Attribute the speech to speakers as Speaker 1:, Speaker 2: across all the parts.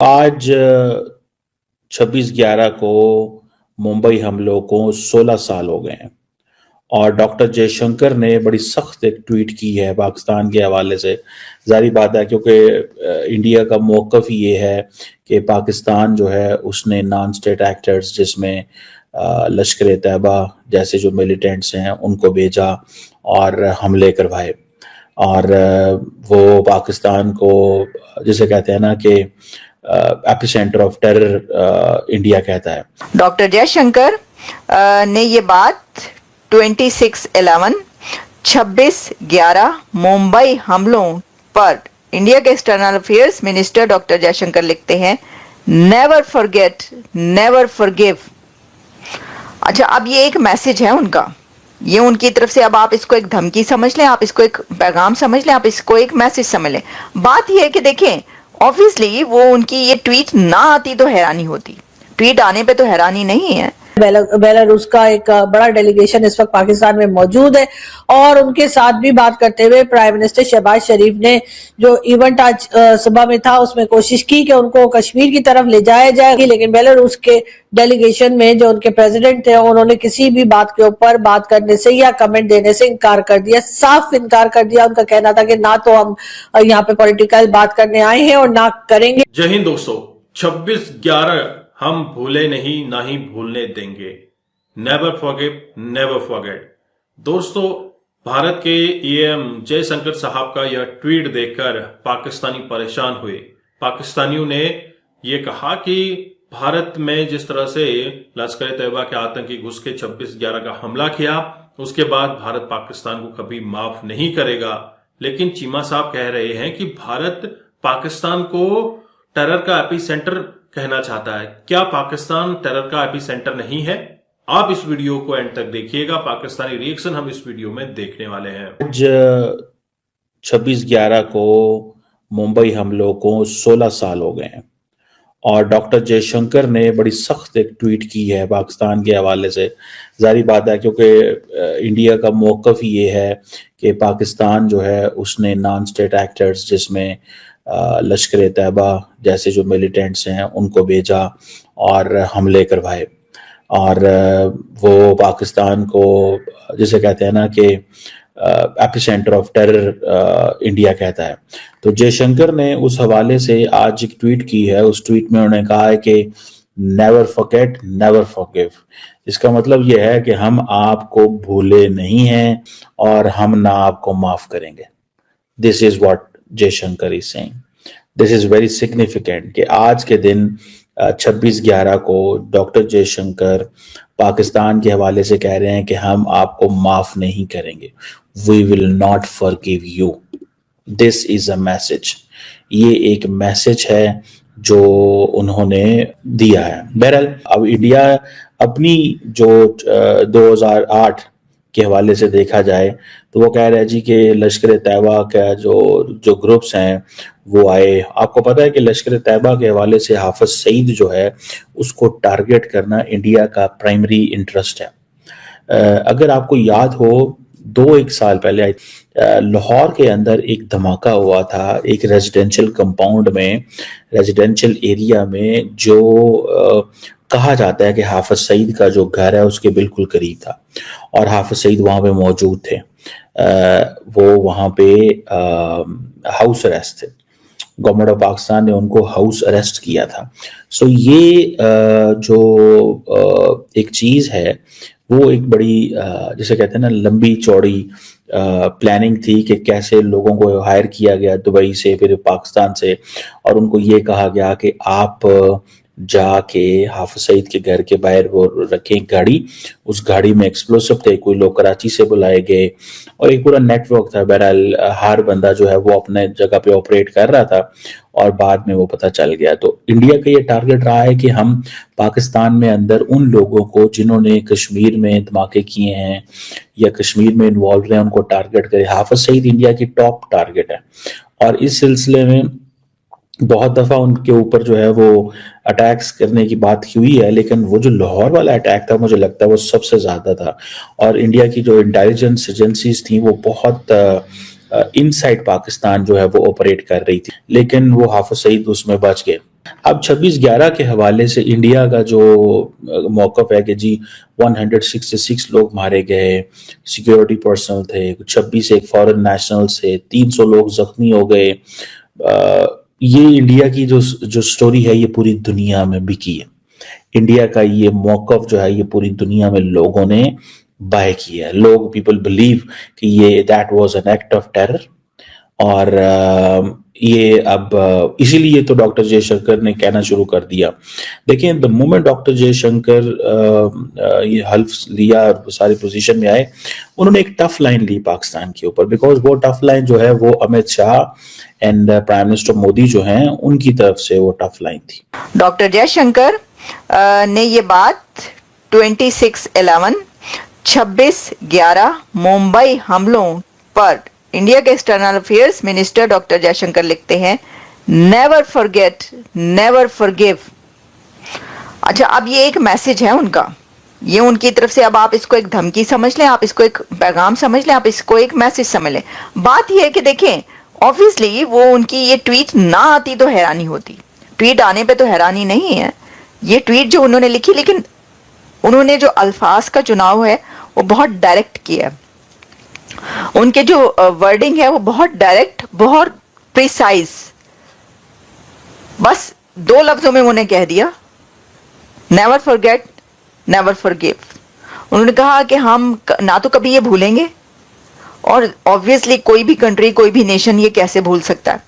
Speaker 1: आज 26/11 को मुंबई हमलों को 16 साल हो गए हैं और डॉक्टर जयशंकर ने बड़ी सख्त एक ट्वीट की है पाकिस्तान के हवाले से। जारी बात है क्योंकि इंडिया का मौक़िफ़ ही ये है कि पाकिस्तान जो है उसने नॉन स्टेट एक्टर्स जिसमें लश्कर तैयबा जैसे जो मिलिटेंट्स हैं उनको भेजा और हमले करवाए और वो पाकिस्तान को जिसे कहते हैं ना कि एपिसेंटर ऑफ टेरर इंडिया कहता है।
Speaker 2: डॉक्टर जयशंकर ने ये बात 26/11 मुंबई हमलों पर इंडिया के external affairs minister doctor Jaishankar लिखते हैं, नेवर फॉरगेट नेवर फॉरगिव। अच्छा, अब ये एक मैसेज है उनका, ये उनकी तरफ से। अब आप इसको एक धमकी समझ लें, आप इसको एक पैगाम समझ लें, आप इसको एक मैसेज समझ लें। बात यह है कि देखें, ऑब्वियसली वो उनकी ये ट्वीट ना आती तो हैरानी होती, ट्वीट आने पे तो हैरानी नहीं है।
Speaker 3: बेलारूस का एक बड़ा डेलीगेशन इस वक्त पाकिस्तान में मौजूद है और उनके साथ भी बात करते हुए प्राइम मिनिस्टर शहबाज शरीफ ने जो इवेंट आज सुबह में था उसमें कोशिश की कि उनको कश्मीर की तरफ ले जाया जाए, लेकिन बेलारूस के डेलीगेशन में जो उनके प्रेसिडेंट थे उन्होंने किसी भी बात के ऊपर बात करने से या कमेंट देने से इनकार कर दिया, साफ इनकार कर दिया। उनका कहना था कि ना तो हम यहाँ पे पॉलिटिकल बात करने आए हैं और ना करेंगे।
Speaker 4: जय हिंद दोस्तों, 26/11 हम भूले नहीं, ना ही भूलने देंगे। Never forgive never forget. दोस्तों, भारत के ईएम जयशंकर साहब का यह ट्वीट देखकर पाकिस्तानी परेशान हुए। पाकिस्तानियों ने यह कहा कि भारत में जिस तरह से लश्कर तैयबा के आतंकी घुस के 26/11 का हमला किया, उसके बाद भारत पाकिस्तान को कभी माफ नहीं करेगा। लेकिन चीमा साहब कह रहे हैं कि भारत पाकिस्तान को टेरर का एपिसेंटर कहना चाहता है। क्या पाकिस्तान टेरर का एपिसेंटर नहीं है? आप इस वीडियो को एंड तक देखिएगा, पाकिस्तानी रिएक्शन हम इस वीडियो में देखने वाले हैं।
Speaker 1: आज 26/11 को मुंबई हमलों को 16 साल हो गए हैं और डॉक्टर जयशंकर ने बड़ी सख्त एक ट्वीट की है पाकिस्तान के हवाले से। जारी बात है क्योंकि इंडिया का मौक़िफ़ ही ये है कि पाकिस्तान जो है उसने नॉन स्टेट एक्टर्स जिसमें लश्कर तैयबा जैसे जो मिलिटेंट्स हैं उनको भेजा और हमले करवाए और वो पाकिस्तान को जिसे कहते हैं ना कि एपिसेंटर ऑफ टेरर इंडिया कहता है। तो जयशंकर ने उस हवाले से आज एक ट्वीट की है। उस ट्वीट में उन्होंने कहा है कि नेवर फॉरगेट नेवर फॉरगिव। इसका मतलब यह है कि हम आपको भूले नहीं हैं और हम ना आपको माफ करेंगे। This is what Jaishankar is saying. This is very significant कि आज के दिन 26/11 को डॉक्टर जयशंकर पाकिस्तान के हवाले से कह रहे हैं कि हम आपको माफ नहीं करेंगे। We will not forgive you. This is a message. ये एक मैसेज है जो उन्होंने दिया है। बहरहाल अब इंडिया अपनी जो 2008 के हवाले से देखा जाए तो वो कह रहा है जी कि लश्कर तैयबा का जो ग्रुप्स हैं वो आए। आपको पता है कि लश्कर तैयबा के हवाले से हाफिज सईद जो है उसको टारगेट करना इंडिया का प्राइमरी इंटरेस्ट है। अगर आपको याद हो 2-1 साल पहले लाहौर के अंदर एक धमाका हुआ था एक रेजिडेंशियल कंपाउंड में, रेजिडेंशियल एरिया में जो कहा जाता है कि हाफिज सईद का जो घर है उसके बिल्कुल करीब था और हाफिज सईद वहाँ पे मौजूद थे। वो वहाँ पे हाउस अरेस्ट थे। गवर्नमेंट ऑफ पाकिस्तान ने उनको हाउस अरेस्ट किया था। सो ये जो एक चीज़ है वो एक बड़ी जिसे कहते हैं ना लंबी चौड़ी प्लानिंग थी कि कैसे लोगों को हायर किया गया दुबई से फिर पाकिस्तान से और उनको ये कहा गया कि आप जाके हाफिज सईद के घर के बाहर वो रखें गाड़ी। उस गाड़ी में एक्सप्लोसिव थे, कोई लोग कराची से बुलाए गए और एक पूरा नेटवर्क था। बहरहाल हर बंदा जो है वो अपने जगह पे ऑपरेट कर रहा था और बाद में वो पता चल गया। तो इंडिया का ये टारगेट रहा है कि हम पाकिस्तान में अंदर उन लोगों को जिन्होंने कश्मीर में धमाके किए हैं या कश्मीर में इन्वॉल्व रहे उनको टारगेट करें। हाफिज सईद इंडिया की टॉप टारगेट है और इस सिलसिले में बहुत दफा उनके ऊपर जो है वो अटैक्स करने की बात हुई है, लेकिन वो जो लाहौर वाला अटैक था मुझे लगता है वो सबसे ज्यादा था और इंडिया की जो इंटेलिजेंस एजेंसीज थी वो बहुत इनसाइड पाकिस्तान जो है वो ऑपरेट कर रही थी, लेकिन वो हाफिज सईद उसमें बच गए। अब 26/11 के हवाले से इंडिया का जो मौकफ है कि जी 166 लोग मारे गए, सिक्योरिटी पर्सनल थे, 26 एक फॉरेन नेशनल्स थे, 300 लोग जख्मी हो गए। ये इंडिया की जो स्टोरी है ये पूरी दुनिया में बिकी है। इंडिया का ये मौकफ जो है ये पूरी दुनिया में लोगों ने बाय किया है। लोग पीपल बिलीव कि ये that was an act of terror. और ये अब इसीलिए तो डॉक्टर जयशंकर ने कहना शुरू कर दिया। देखिए, द मोमेंट डॉक्टर जयशंकर ये हल्फ लिया, सारी पोजीशन में आए, उन्होंने एक टफ लाइन ली पाकिस्तान के ऊपर, बिकॉज वो टफ लाइन जो है वो Amit Shah and prime minister Modi जो हैं उनकी तरफ से वो टफ लाइन थी।
Speaker 2: डॉक्टर जयशंकर ने ये बात 26/11 मुंबई हमलों पर इंडिया के external affairs minister doctor Jaishankar लिखते हैं, नेवर फॉरगेट, नेवर फॉरगिव। अच्छा, अब ये एक मैसेज है उनका, ये उनकी तरफ से। अब आप इसको एक धमकी समझ लें, आप इसको एक पैगाम समझ लें, आप इसको एक मैसेज समझ लें। बात ये है कि देखें, ऑब्वियसली वो उनकी ये ट्वीट ना आती तो हैरानी होती, ट्वीट आने पे तो हैरानी नहीं है। ये ट्वीट जो उन्होंने लिखी, लेकिन उन्होंने जो अल्फाज का चुनाव है वो बहुत डायरेक्ट किया है। उनके जो वर्डिंग है वो बहुत डायरेक्ट, बहुत प्रिसाइज। बस 2 लफ्जों में उन्होंने कह दिया, नेवर फॉरगेट, नेवर फॉरगिव। उन्होंने कहा कि हम ना तो कभी ये भूलेंगे, और ऑब्वियसली कोई भी कंट्री, कोई भी नेशन ये कैसे भूल सकता है,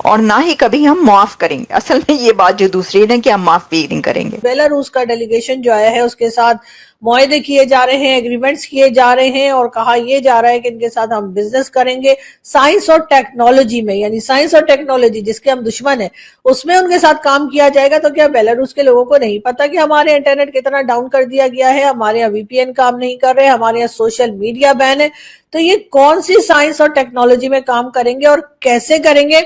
Speaker 2: और ना ही कभी हम माफ करेंगे। असल में ये बात जो दूसरी है ना कि हम माफ भी नहीं करेंगे।
Speaker 3: बेलारूस का डेलीगेशन जो आया है उसके साथ मुआहदे किए जा रहे हैं, एग्रीमेंट्स किए जा रहे हैं, और कहा यह जा रहा है कि इनके साथ हम बिजनेस करेंगे साइंस और टेक्नोलॉजी में, यानी साइंस और टेक्नोलॉजी जिसके हम दुश्मन हैं उसमें उनके साथ काम किया जाएगा। तो क्या बेलारूस के लोगों को नहीं पता कि हमारे इंटरनेट कितना डाउन कर दिया गया है, हमारे यहाँ वीपीएन काम नहीं कर रहे, हमारे यहाँ सोशल मीडिया बैन है? तो ये कौन सी साइंस और टेक्नोलॉजी में काम करेंगे और कैसे करेंगे,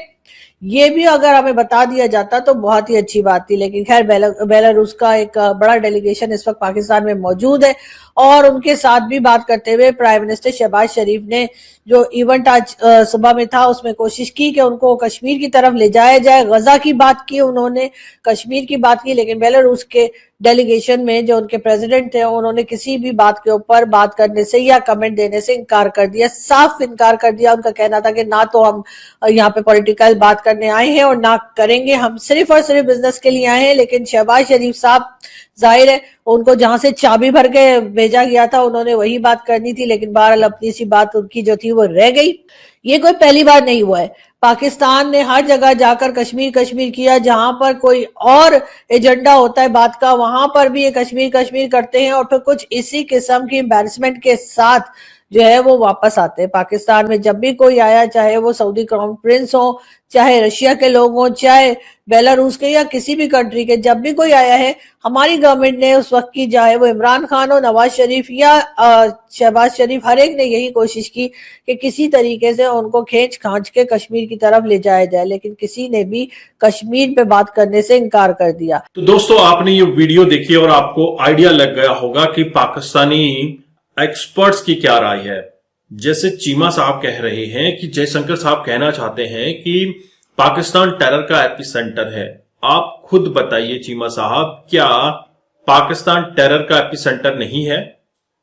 Speaker 3: ये भी अगर हमें बता दिया जाता तो बहुत ही अच्छी बात थी। लेकिन खैर, बेलारूस का एक बड़ा डेलीगेशन इस वक्त पाकिस्तान में मौजूद है, और उनके साथ भी बात करते हुए प्राइम मिनिस्टर शहबाज शरीफ ने जो इवेंट आज सुबह में था उसमें कोशिश की कि उनको कश्मीर की तरफ ले जाया जाए। गजा की बात की उन्होंने, कश्मीर की बात की, लेकिन बेलारूस के डेलीगेशन में जो उनके प्रेसिडेंट थे उन्होंने किसी भी बात के ऊपर बात करने से या कमेंट देने से इनकार कर दिया, साफ इनकार कर दिया। उनका कहना था कि ना तो हम यहाँ पे पॉलिटिकल बात करने आए हैं और ना करेंगे, हम सिर्फ और सिर्फ बिजनेस के लिए आए हैं। लेकिन शहबाज शरीफ साहब, जाहिर है उनको जहां से चाबी भर के भेजा गया था उन्होंने वही बात करनी थी, लेकिन बहरहाल अपनी सी बात उनकी जो थी वो रह गई। ये कोई पहली बार नहीं हुआ है, पाकिस्तान ने हर जगह जाकर कश्मीर कश्मीर किया, जहां पर कोई और एजेंडा होता है बात का वहां पर भी ये कश्मीर कश्मीर करते हैं, और फिर कुछ इसी किस्म की एम्बैरसमेंट के साथ जो है वो वापस आते हैं। पाकिस्तान में जब भी कोई आया, चाहे वो सऊदी क्राउन प्रिंस हो, चाहे रशिया के लोग हों, चाहे बेलारूस के या किसी भी कंट्री के, जब भी कोई आया है, हमारी गवर्नमेंट ने उस वक्त की, चाहे वो इमरान खान हो, नवाज शरीफ या शहबाज शरीफ, हर एक ने यही कोशिश की कि किसी तरीके से उनको खींच खांच के कश्मीर की तरफ ले जाया जाए, लेकिन किसी ने भी कश्मीर पे बात करने से इनकार कर दिया।
Speaker 4: तो दोस्तों, आपने ये वीडियो देखी और आपको आइडिया लग गया होगा कि पाकिस्तानी एक्सपर्ट्स की क्या राय है। जैसे चीमा साहब कह रहे हैं कि जयशंकर साहब कहना चाहते हैं कि पाकिस्तान टेरर का एपिसेंटर है। आप खुद बताइए चीमा साहब, क्या पाकिस्तान टेरर का एपिसेंटर नहीं है?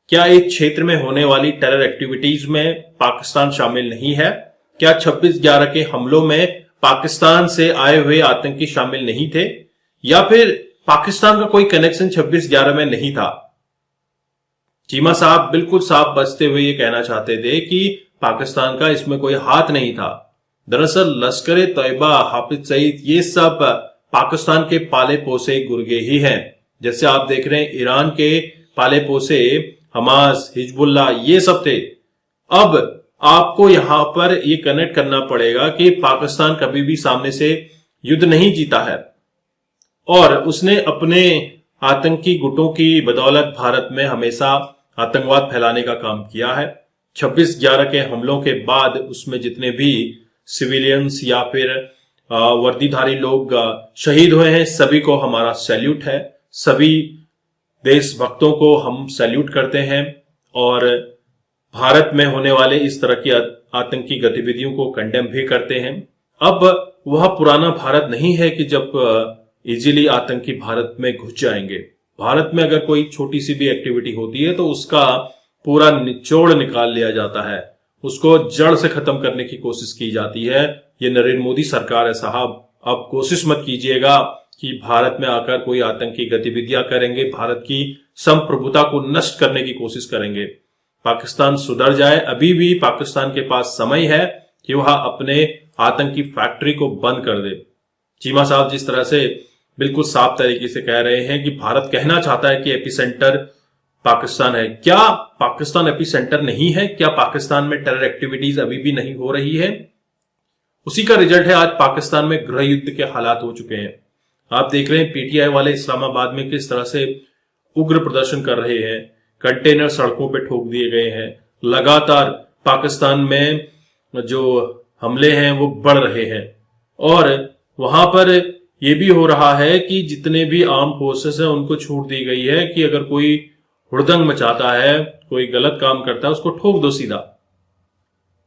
Speaker 4: क्या इस क्षेत्र में होने वाली टेरर एक्टिविटीज में पाकिस्तान शामिल नहीं है? क्या 26/11 के हमलों में पाकिस्तान से आए हुए आतंकी शामिल नहीं थे, या फिर पाकिस्तान का कोई कनेक्शन 26/11 में नहीं था? चीमा साहब बिल्कुल साफ बचते हुए ये कहना चाहते थे कि पाकिस्तान का इसमें कोई हाथ नहीं था। दरअसल लश्कर तैयबा, हाफिज सईद, ये सब पाकिस्तान के पाले पोसे गुर्गे ही हैं। जैसे आप देख रहे हैं, ईरान के पाले पोसे हमास, हिजबुल्लाह, ये सब थे। अब आपको यहां पर ये कनेक्ट करना पड़ेगा कि पाकिस्तान कभी भी सामने से युद्ध नहीं जीता है, और उसने अपने आतंकी गुटों की बदौलत भारत में हमेशा आतंकवाद फैलाने का काम किया है। 26/11 के हमलों के बाद उसमें जितने भी सिविलियंस या फिर वर्दीधारी लोग शहीद हुए हैं, सभी को हमारा सैल्यूट है। सभी देशभक्तों को हम सैल्यूट करते हैं, और भारत में होने वाले इस तरह की आतंकी गतिविधियों को कंडेम भी करते हैं। अब वह पुराना भारत नहीं है कि जब इजीली आतंकी भारत में घुस जाएंगे। भारत में अगर कोई छोटी सी भी एक्टिविटी होती है तो उसका पूरा निचोड़ निकाल लिया जाता है, उसको जड़ से खत्म करने की कोशिश की जाती है। ये नरेंद्र मोदी सरकार है साहब। अब कोशिश मत कीजिएगा कि भारत में आकर कोई आतंकी गतिविधियां करेंगे, भारत की संप्रभुता को नष्ट करने की कोशिश करेंगे। पाकिस्तान सुधर जाए, अभी भी पाकिस्तान के पास समय है कि वह अपने आतंकी फैक्ट्री को बंद कर दे। चीमा साहब जिस तरह से बिल्कुल साफ तरीके से कह रहे हैं कि भारत कहना चाहता है कि एपिसेंटर पाकिस्तान है। क्या पाकिस्तान एपिसेंटर नहीं है? क्या पाकिस्तान में टेरर एक्टिविटीज अभी भी नहीं हो रही है? उसी का रिजल्ट है आज पाकिस्तान में गृह युद्ध के हालात हो चुके हैं। आप देख रहे हैं पीटीआई वाले इस्लामाबाद में किस तरह से उग्र प्रदर्शन कर रहे हैं, कंटेनर सड़कों पे ठोक दिए गए हैं। लगातार पाकिस्तान में जो हमले हैं वो बढ़ रहे हैं और वहां पर यह भी हो रहा है कि जितने भी आर्म फोर्सेस हैं उनको छूट दी गई है कि अगर कोई हुड़दंग मचाता है, कोई गलत काम करता है, उसको ठोक दो सीधा।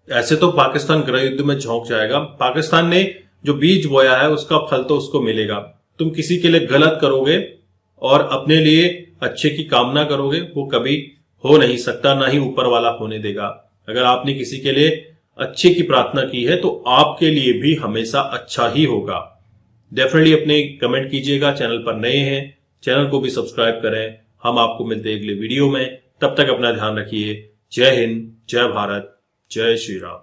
Speaker 4: ऐसे तो पाकिस्तान गृह युद्ध में झोंक जाएगा। पाकिस्तान ने जो बीज बोया है उसका फल तो उसको मिलेगा। तुम किसी के लिए गलत करोगे और अपने लिए अच्छे की कामना करोगे, वो कभी हो नहीं सकता, ना ही ऊपर वाला होने देगा। अगर आपने किसी के लिए अच्छे की प्रार्थना की है तो आपके लिए भी हमेशा अच्छा ही होगा। डेफिनेटली अपने कमेंट कीजिएगा। चैनल पर नए हैं, चैनल को भी सब्सक्राइब करें। हम आपको मिलते हैं अगले वीडियो में। तब तक अपना ध्यान रखिए। जय हिंद, जय भारत, जय श्री राम।